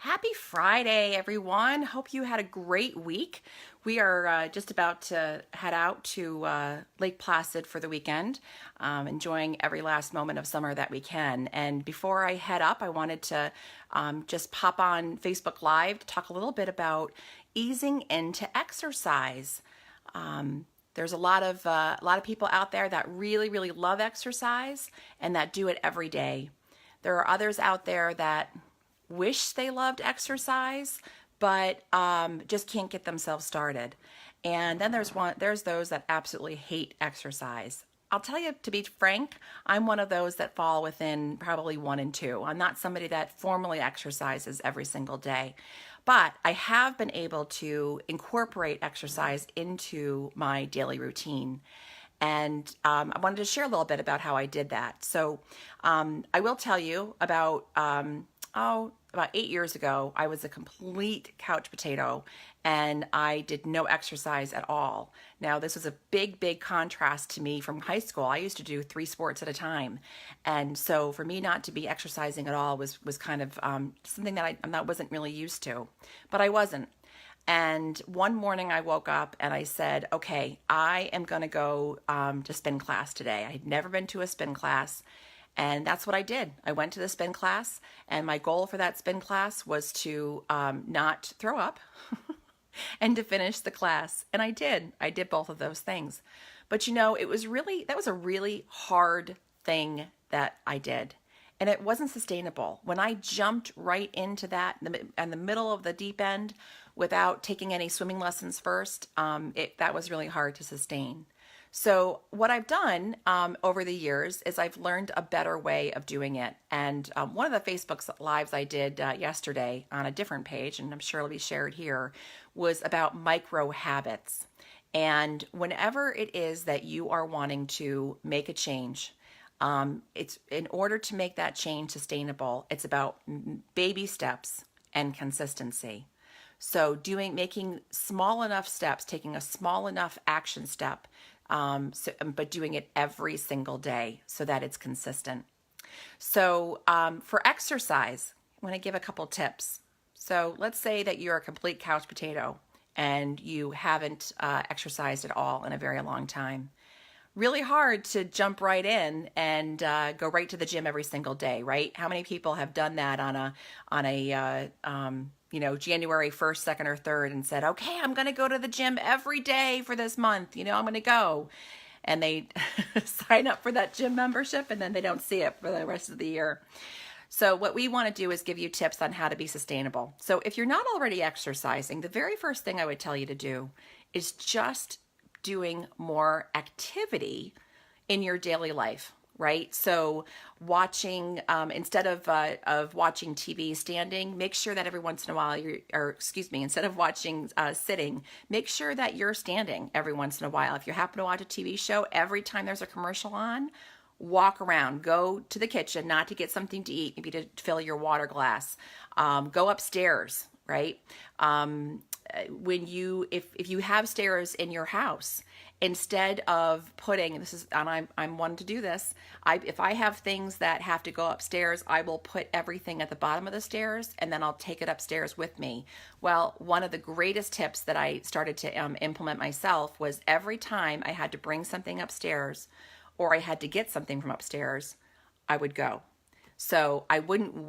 Happy Friday, everyone. Hope you had a great week. We are just about to head out to Lake Placid for the weekend, enjoying every last moment of summer that we can. And before I head up, I wanted to just pop on Facebook Live to talk a little bit about easing into exercise. There's a lot of people out there that really love exercise and that do it every day. There are others out there that wish they loved exercise, but just can't get themselves started. And then there's those that absolutely hate exercise. I'll tell you, to be frank, I'm one of those that fall within probably one and two. I'm not somebody that formally exercises every single day, but I have been able to incorporate exercise into my daily routine. And I wanted to share a little bit about how I did that. So I will tell you about 8 years ago, I was a complete couch potato and I did no exercise at all. Now, this was a big contrast to me from high school. I used to do 3 sports at a time. And so for me not to be exercising at all was kind of something that I wasn't really used to, but I wasn't. And one morning I woke up and I said, okay, I am going to go to spin class today. I had never been to a spin class. And that's what I did. I went to the spin class, and my goal for that spin class was to not throw up and to finish the class. And I did. I did both of those things. But that was a really hard thing that I did. And it wasn't sustainable. When I jumped right into that in the middle of the deep end without taking any swimming lessons first, that was really hard to sustain. So what I've done over the years is I've learned a better way of doing it. And one of the Facebook Lives I did yesterday on a different page, and I'm sure it'll be shared here, was about micro habits. And whenever it is that you are wanting to make a change, it's in order to make that change sustainable, it's about baby steps and consistency. So making small enough steps, taking a small enough action step, but doing it every single day so that it's consistent. So for exercise, I want to give a couple tips. So let's say that you're a complete couch potato and you haven't exercised at all in a very long time. Really hard to jump right in and go right to the gym every single day, right? How many people have done that on a January 1st, 2nd, or 3rd and said, okay, I'm going to go to the gym every day for this month. I'm going to go. And they sign up for that gym membership and then they don't see it for the rest of the year. So what we want to do is give you tips on how to be sustainable. So if you're not already exercising, the very first thing I would tell you to do is just doing more activity in your daily life. Right? So watching, instead of watching TV standing, make sure that every once in a while instead of watching sitting, make sure that you're standing every once in a while. If you happen to watch a TV show, every time there's a commercial on, walk around, go to the kitchen, not to get something to eat, maybe to fill your water glass, go upstairs, right? If you have stairs in your house, instead of I'm one to do this, if I have things that have to go upstairs, I will put everything at the bottom of the stairs and then I'll take it upstairs with me. Well, one of the greatest tips that I started to implement myself was every time I had to bring something upstairs or I had to get something from upstairs, I would go. So I wouldn't wait